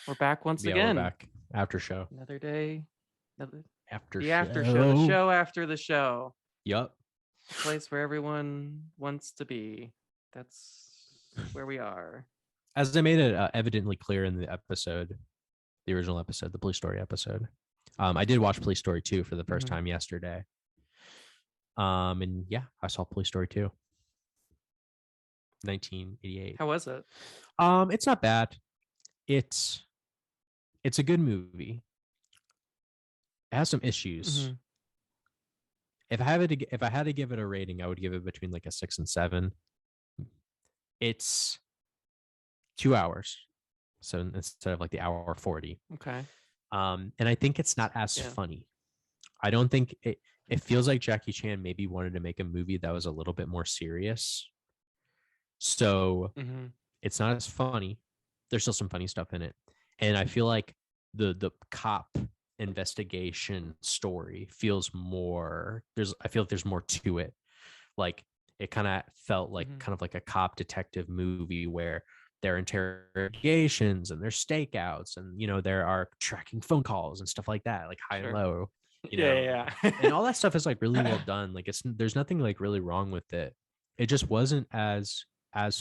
We're back once Yeah, again. we're back. After show. Another day. After The show. after show. The show after the show. Yup. The place where everyone wants to be. That's where we are. As they made it evidently clear in the episode, the original episode, the Police Story episode. I did watch Police Story 2 for the first time yesterday. And yeah, I saw Police Story 2. 1988. How was it? It's not bad. It's a good movie. It has some issues. If I had to give it a rating, I would give it between like a 6 and 7. It's 2 hours, so instead of like the hour 40. Okay. And I think it's not as funny. I don't think it feels like Jackie Chan maybe wanted to make a movie that was a little bit more serious. So it's not as funny. There's still some funny stuff in it. And I feel like the cop investigation story feels more, I feel like there's more to it. Like it kind of felt like kind of like a cop detective movie where there are interrogations and there's stakeouts and, you know, there are tracking phone calls and stuff like that, like high and low, you know, and all that stuff is like really well done. Like there's nothing like really wrong with it. It just wasn't as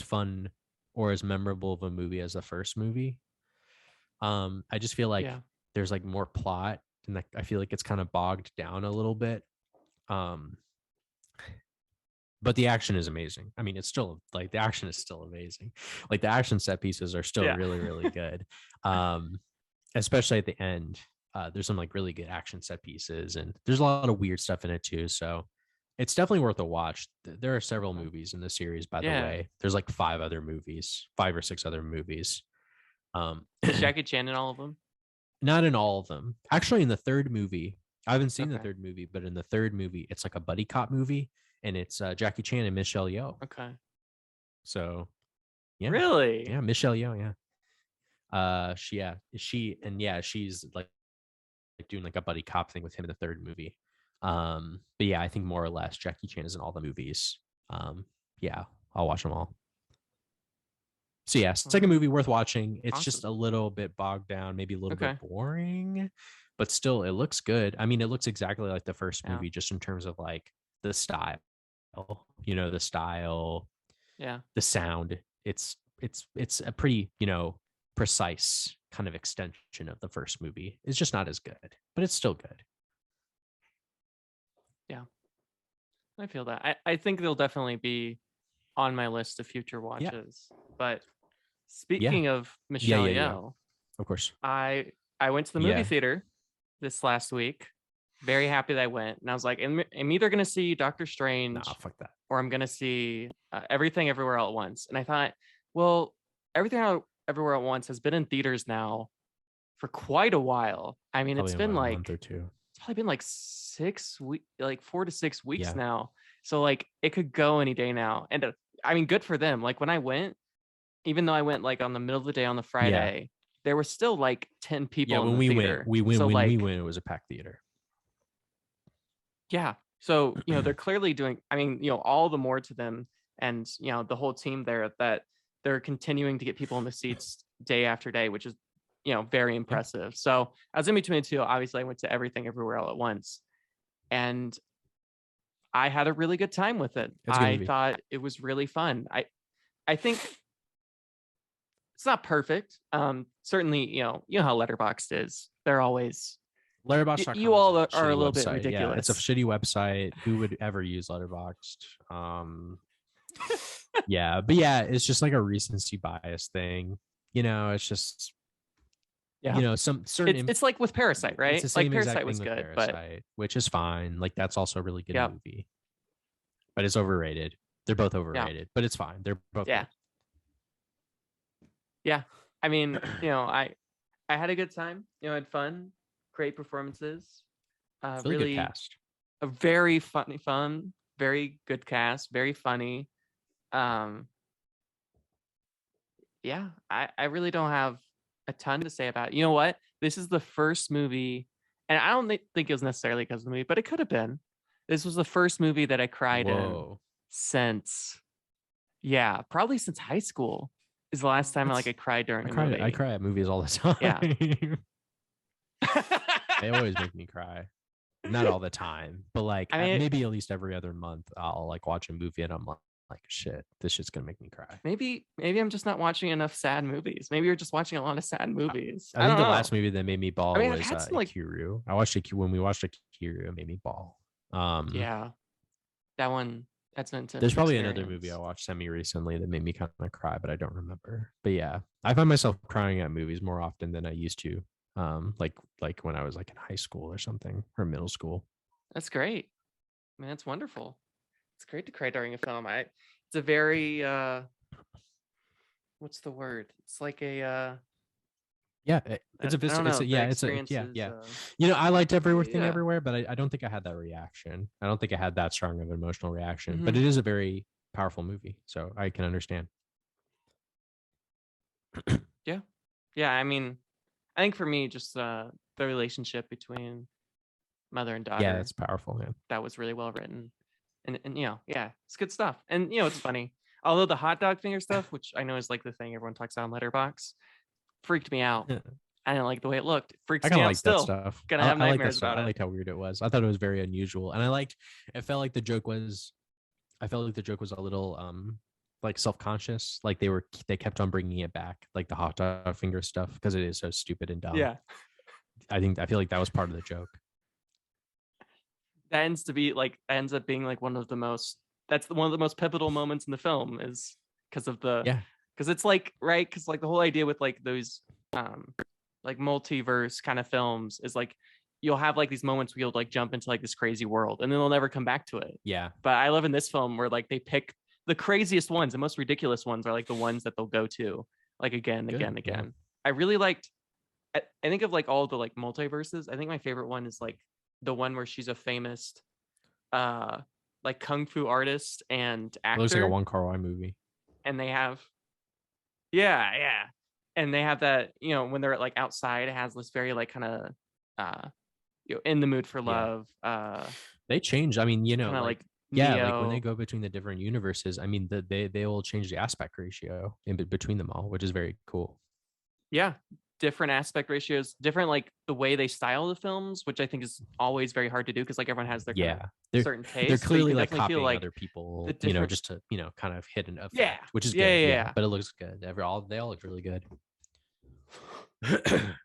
fun or as memorable of a movie as the first movie. I just feel like there's like more plot and I feel like it's kind of bogged down a little bit. But the action is amazing. I mean, it's still like the action is still amazing. Like the action set pieces are still really, really good. Especially at the end. There's some like really good action set pieces and there's a lot of weird stuff in it too. So it's definitely worth a watch. There are several movies in the series, by the way. There's like 5 or 6 other movies. Is Jackie Chan in all of them? Not in all of them. Actually, in the third movie, I haven't seen the third movie, but in the third movie, it's like a buddy cop movie. And it's Jackie Chan and Michelle Yeoh. Okay. So, yeah. Really? Yeah, Michelle Yeoh, yeah. She's like doing like a buddy cop thing with him in the third movie. But yeah, I think more or less Jackie Chan is in all the movies. Yeah, I'll watch them all. So yeah, second movie worth watching. It's just a little bit bogged down, maybe a little bit boring, but still it looks good. I mean, it looks exactly like the first movie, just in terms of like the style, you know, the style, the sound. It's a pretty, you know, precise kind of extension of the first movie. It's just not as good, but it's still good. Yeah, I feel that. I think they'll definitely be on my list of future watches. But speaking of Michelle Yeoh, of course, I went to the movie theater this last week. Very happy that I went, and I was like, I'm either gonna see Doctor Strange, fuck that, or I'm gonna see Everything Everywhere All at Once. And I thought, well, Everything Everywhere at Once has been in theaters now for quite a while. I mean, it's been like a month or two. It's probably been like 6 weeks, like 4 to 6 weeks now. So like it could go any day now. And I mean, good for them. Like when I went, even though I went like on the middle of the day on the Friday, there were still like 10 people. Yeah, when we went, we went. It was a packed theater. Yeah. So, you know, they're clearly doing, I mean, you know, all the more to them and, you know, the whole team there that they're continuing to get people in the seats day after day, which is, you know, very impressive. So I was in between the two. Obviously, I went to Everything Everywhere All at Once, and I had a really good time with it. I thought it was really fun. I think it's not perfect. Certainly, you know how Letterboxd is. They're always Letterboxd. You all are a little bit ridiculous. Yeah, it's a shitty website. Who would ever use Letterboxd? Yeah, but yeah, it's just like a recency bias thing. You know, it's just. You know, some certain. It's like with Parasite, right? It's the same like Parasite was good, Parasite, which is fine. Like that's also a really good movie, but it's overrated. They're both overrated, but it's fine. They're both good. Yeah. I mean, you know, I had a good time. You know, I had fun, great performances. Really good cast. A very fun, very good cast, very funny. Yeah, I really don't have a ton to say about it. You know what? This is the first movie, and I don't think it was necessarily because of the movie, but it could have been. This was the first movie that I cried in since, probably since high school. is the last time I cried during a movie. I cry at movies all the time. Yeah. They always make me cry. Not all the time, but like maybe at least every other month, I'll like watch a movie and I'm like, shit, this shit's gonna make me cry. Maybe I'm just not watching enough sad movies. Maybe you're just watching a lot of sad movies. I think the last movie that made me bawl was Ikiru. I watched when we watched Ikiru, it made me bawl. Yeah, that one. That's an intense. There's probably another movie I watched semi recently that made me kind of cry, but I don't remember. But yeah, I find myself crying at movies more often than I used to. Like when I was like in high school or something, or middle school. That's great. I mean, that's wonderful. It's great to cry during a film. It's a very what's the word? It's like a yeah, it's yeah. You know, I liked Everything Everywhere, but I don't think I had that reaction. I don't think I had that strong of an emotional reaction. But it is a very powerful movie, so I can understand. Yeah. I mean, I think for me, just the relationship between mother and daughter. Yeah, it's powerful, man. That was really well written, and it's good stuff. And it's funny. Although the hot dog finger stuff, which I know is like the thing everyone talks about on Letterboxd, freaked me out. I didn't like the way it looked. It freaks me out still. That stuff. Gonna have nightmares about it. I liked how weird it was. I thought it was very unusual, and it felt like the joke was a little like self-conscious. Like they kept on bringing it back, like the hot dog finger stuff, because it is so stupid and dumb. Yeah, I feel like that was part of the joke. That ends up being like one of the most pivotal moments in the film, is because of because it's like, right, because like the whole idea with like those like multiverse kind of films is like you'll have like these moments where you'll like jump into like this crazy world and then they'll never come back to it. Yeah. But I love in this film where like they pick the craziest ones, the most ridiculous ones are like the ones that they'll go to like again. Yeah. I really liked, I think of like all the like multiverses. I think my favorite one is like the one where she's a famous like kung fu artist and actor. It looks like a Wong Kar-wai movie. And they have and they have that, when they're like outside, it has this very like kind of in the mood for love. They change. I mean, like when they go between the different universes, I mean, they will change the aspect ratio in between them all, which is very cool. Yeah, different aspect ratios, different like the way they style the films, which I think is always very hard to do because like everyone has their certain taste. They're clearly like copying other people, just to kind of hit an effect, which is good. But it looks good. They all look really good.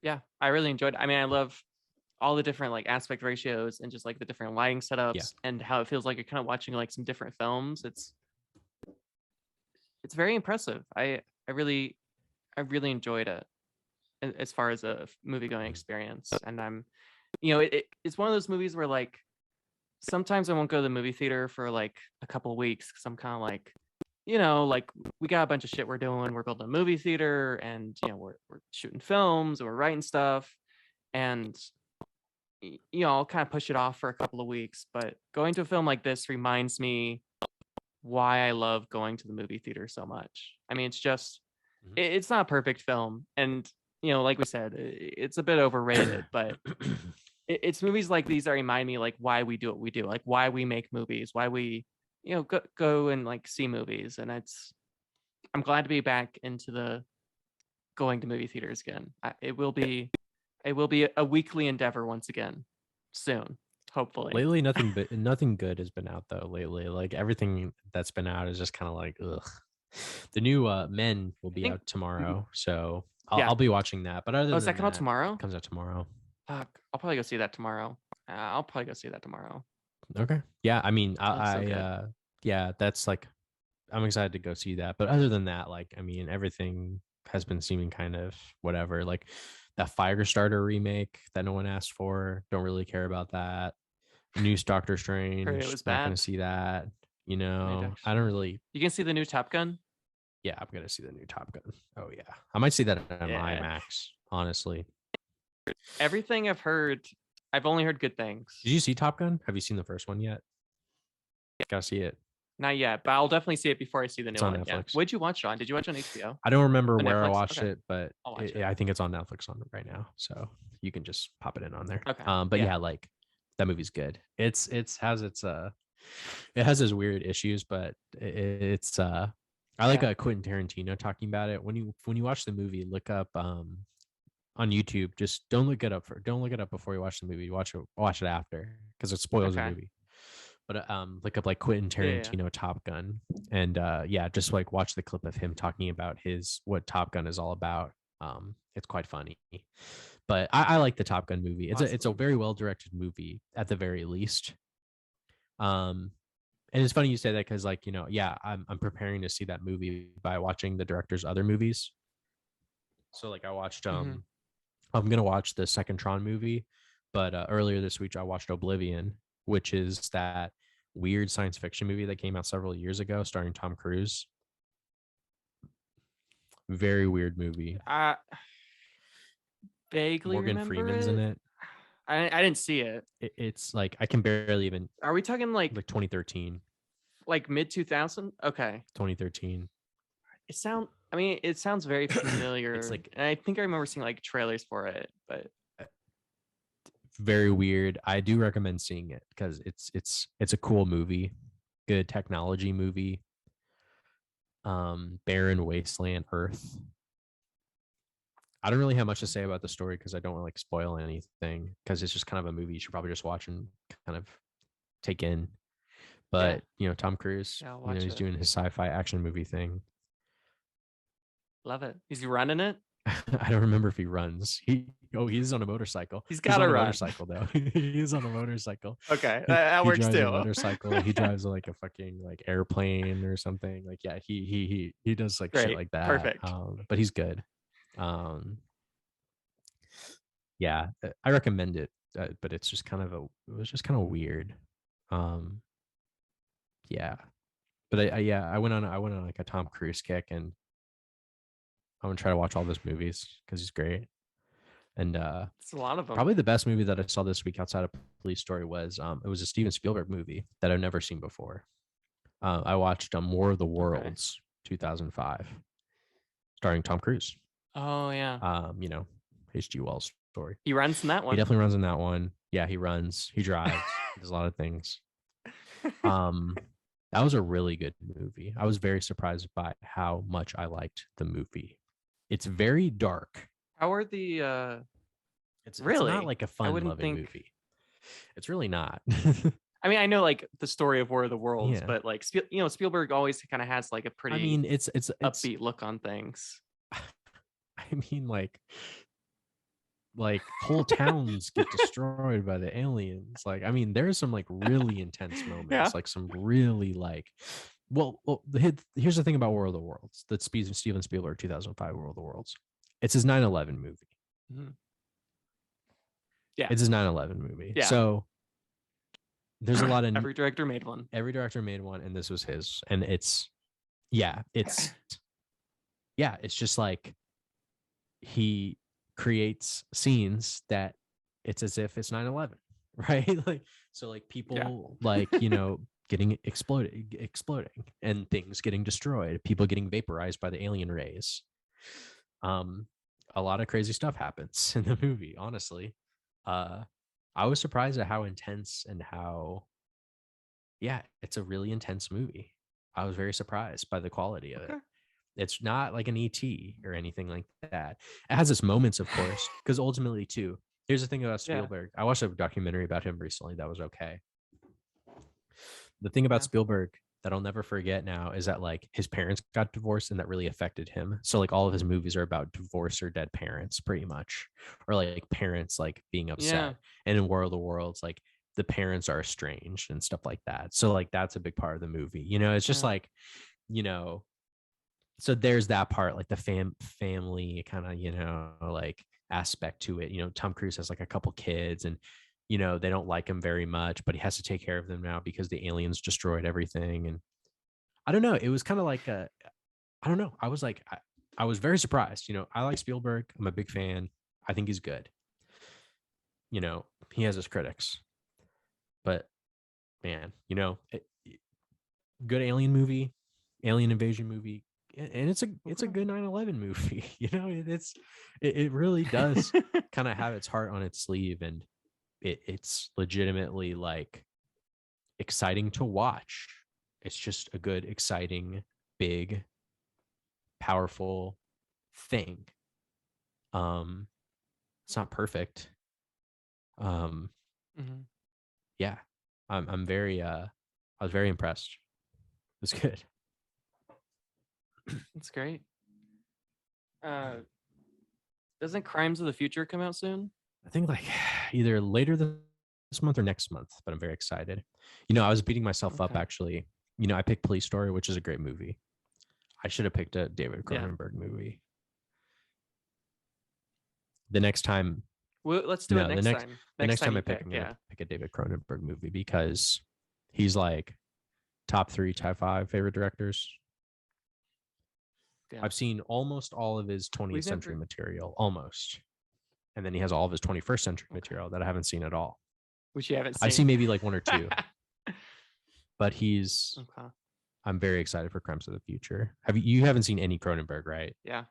Yeah, I really enjoyed it. I mean, I love all the different like aspect ratios and just like the different lighting setups and how it feels like you're kind of watching like some different films. It's very impressive. I really enjoyed it as far as a movie going experience. And I'm, it's one of those movies where like sometimes I won't go to the movie theater for like a couple of weeks because I'm kind of like, like we got a bunch of shit we're doing. We're building a movie theater and, we're shooting films and we're writing stuff. And, I'll kind of push it off for a couple of weeks. But going to a film like this reminds me why I love going to the movie theater so much. I mean, it's just, it's not a perfect film. And, like we said, it's a bit overrated, but it's movies like these that remind me like why we do what we do, like why we make movies, why we, go and like see movies. And I'm glad to be back into the going to movie theaters again. It will be a weekly endeavor once again soon, hopefully. Lately, nothing good has been out though. Lately, like everything that's been out is just kind of like ugh. The new Men will be out tomorrow, so I'll be watching that. But other than that come out tomorrow? Comes out tomorrow. Fuck, I'll probably go see that tomorrow. Okay. Yeah, I mean, that's like, I'm excited to go see that. But other than that, like, I mean, everything has been seeming kind of whatever. Like that Firestarter remake that no one asked for, don't really care about that. New Doctor Strange, not gonna see that. I don't really. You can see the new Top Gun? Yeah, I'm gonna see the new Top Gun. Oh yeah, I might see that on IMAX. Honestly, everything I've heard, I've only heard good things. Did you see Top Gun? Have you seen the first one yet? Gotta see it. Not yet, but I'll definitely see it before I see the new one. Netflix. Yeah. What'd you watch it on? Did you watch it on HBO? I don't remember where I watched it, but I think it's on Netflix right now, so you can just pop it in on there. Okay. But yeah, like that movie's good. It has its weird issues, but it's I like Quentin Tarantino talking about it. When you watch the movie, look up on YouTube. Just don't look it up before you watch the movie. Watch it after, because it spoils the movie. But look up like Quentin Tarantino Top Gun, and just like watch the clip of him talking about what Top Gun is all about. It's quite funny. But I like the Top Gun movie. It's a very well directed movie at the very least. And it's funny you say that, because like, I'm preparing to see that movie by watching the director's other movies. So like I watched I'm gonna watch the second Tron movie, but earlier this week I watched Oblivion, which is that weird science fiction movie that came out several years ago starring Tom Cruise. Very weird movie. Vaguely Morgan Freeman's in it. I didn't see it. It's like I can barely even. Are we talking like 2013? Like mid 2000? Okay. 2013. It sounds very familiar. It's like, I think I remember seeing like trailers for it, but very weird. I do recommend seeing it because it's a cool movie, good technology movie. Barren wasteland Earth. I don't really have much to say about the story because I don't want to like spoil anything, because it's just kind of a movie you should probably just watch and kind of take in. But Tom Cruise, he's doing his sci-fi action movie thing. Love it. Is he running it? I don't remember if he runs. He's on a motorcycle. He's got a motorcycle though. He's on a motorcycle. Okay, that works too. A motorcycle. He drives like a fucking like airplane or something. Like he does like shit like that. Perfect. But he's good. Yeah, I recommend it. But it was just kind of weird. Yeah, but I went on like a Tom Cruise kick, and I'm gonna try to watch all his movies because he's great. And it's a lot of them. Probably the best movie that I saw this week outside of Police Story was it was a Steven Spielberg movie that I've never seen before. I watched War of the Worlds, 2005, starring Tom Cruise. Oh yeah. H.G. Wells story. He runs in that one. He definitely runs in that one. Yeah, he runs. He drives. He does a lot of things. That was a really good movie. I was very surprised by how much I liked the movie. It's very dark. How are the it's not like a fun-loving movie. It's really not. I mean, I know like the story of War of the Worlds, but like Spielberg always kind of has like a pretty it's upbeat look on things. I mean, like whole towns get destroyed by the aliens. Like, I mean, there's some like really intense moments, like some really like, here's the thing about War of the Worlds, that Steven Spielberg 2005 War of the Worlds. It's his 9/11 movie. Mm-hmm. Yeah, it's his 9/11 movie. Yeah. So there's a lot of every director made one. And this was his. And it's just like he creates scenes that it's as if it's 9/11, right? Like, so like people like getting exploding and things getting destroyed, people getting vaporized by the alien rays. A lot of crazy stuff happens in the movie, honestly. I was surprised at how intense and how it's a really intense movie. I was very surprised by the quality of it. It's not like an ET or anything like that. It has its moments, of course, because ultimately, too, here's the thing about Spielberg. I watched a documentary about him recently that was okay. The thing about Spielberg that I'll never forget now is that like his parents got divorced, and that really affected him. So like all of his movies are about divorce or dead parents, pretty much, or like parents like being upset. Yeah. And in War of the Worlds, like the parents are estranged and stuff like that. So like that's a big part of the movie. It's just like, so there's that part, like the family kind of, like aspect to it. Tom Cruise has like a couple kids, and, they don't like him very much, but he has to take care of them now because the aliens destroyed everything. And I don't know. It was kind of like I don't know. I was like, I was very surprised. I like Spielberg. I'm a big fan. I think he's good. He has his critics, but man, good alien movie, alien invasion movie. And it's a good 9/11 movie. It really does kind of have its heart on its sleeve, and it's legitimately like exciting to watch. It's just a good, exciting, big powerful thing. It's not perfect. Yeah, I'm very I was very impressed. It was good. That's great. Doesn't Crimes of the Future come out soon? I think like either later this month or next month, but I'm very excited. I was beating myself up actually. I picked Police Story, which is a great movie. I should have picked a David Cronenberg movie. The next time, let's do it next time. The next time I pick, I'm gonna pick a David Cronenberg movie because he's like top 3, top 5 favorite directors. Yeah. I've seen almost all of his 20th century material, almost, and then he has all of his 21st century material that I haven't seen at all. Which you haven't seen? I've seen maybe like 1 or 2, but he's. Okay. I'm very excited for Crimes of the Future. You haven't seen any Cronenberg, right? Yeah.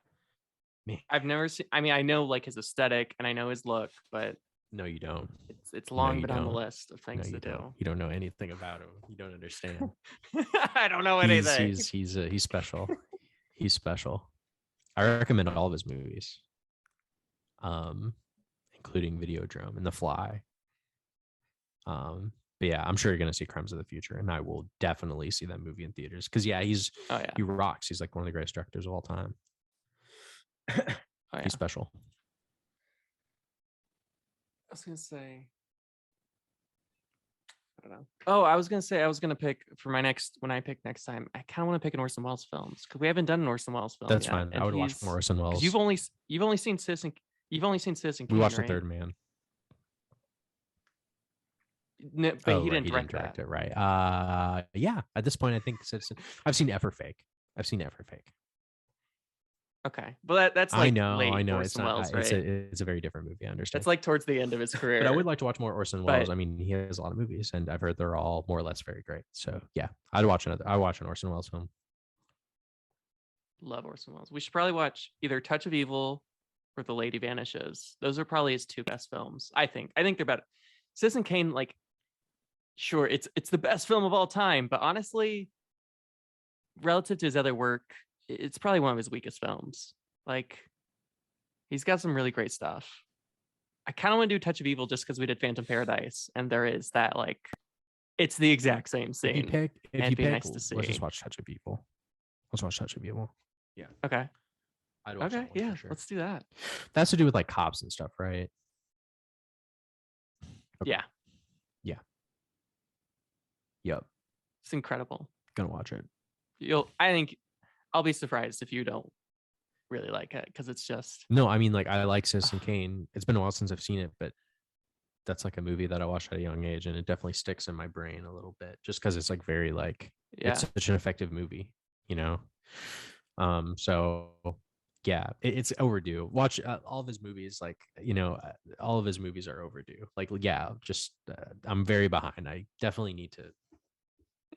Me. I've never seen. I mean, I know like his aesthetic and I know his look, but no, you don't. It's long been on the list of things to do. You don't know anything about him. You don't understand. I don't know anything. He's special. He's special. I recommend all of his movies, including Videodrome and The Fly. But yeah, I'm sure you're gonna see Crimes of the Future, and I will definitely see that movie in theaters because he rocks. He's like one of the greatest directors of all time. He's special. I was gonna say, I don't know. Oh, I was gonna pick for my when I pick next time. I kind of want to pick an Orson Welles film because we haven't done an Orson Welles film. That's fine. I would watch more Orson Welles. You've only seen Citizen. You've only seen Citizen Kane. We watched The Third Man. No, but he didn't direct it, right? Yeah. At this point, I think Citizen. I've seen Effort Fake. Okay, but that's like I know. It's not. Welles, right? It's a very different movie. I understand. It's like towards the end of his career. But I would like to watch more Orson Welles. I mean, he has a lot of movies, and I've heard they're all more or less very great. So yeah, I'd watch an Orson Welles film. Love Orson Welles. We should probably watch either Touch of Evil or The Lady Vanishes. Those are probably his 2 best films. I think they're better. Citizen Kane, like, sure, it's the best film of all time, but honestly, relative to his other work, it's probably one of his weakest films. Like, he's got some really great stuff. I kind of want to do Touch of Evil just because we did Phantom Paradise, and there is that, like, it's the exact same scene. If you pick, nice to see. Let's just watch Touch of Evil. Yeah. Okay. I'd watch that one for sure. Let's do that. That has to do with like cops and stuff, right? Okay. Yeah. Yep. It's incredible. Gonna watch it. I think I'll be surprised if you don't really like it because it's just. No, I mean, like, I like Citizen Kane. It's been a while since I've seen it, but that's like a movie that I watched at a young age, and it definitely sticks in my brain a little bit just because it's like very like it's such an effective movie, So yeah, it's overdue. Watch all of his movies, like, all of his movies are overdue. Like, yeah, just I'm very behind. I definitely need to.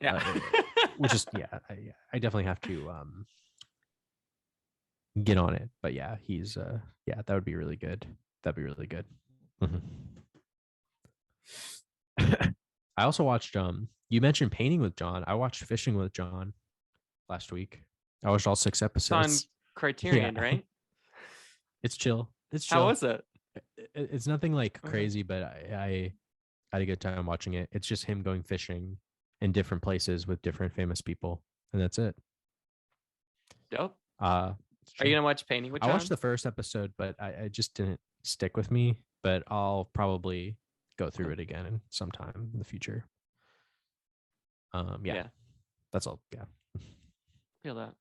Yeah. Which is I definitely have to get on it. But yeah, he's that would be really good. That'd be really good. Mm-hmm. I also watched you mentioned Painting with John. I watched Fishing with John last week. I watched all 6 episodes. It's on Criterion, right? It's chill. How was it? It's nothing like crazy, but I had a good time watching it. It's just him going fishing in different places with different famous people, and that's it. Dope. Are you gonna watch Painting with John? I watched the first episode, but I just didn't stick with me. But I'll probably go through it again sometime in the future. Yeah. That's all. Yeah. Feel that.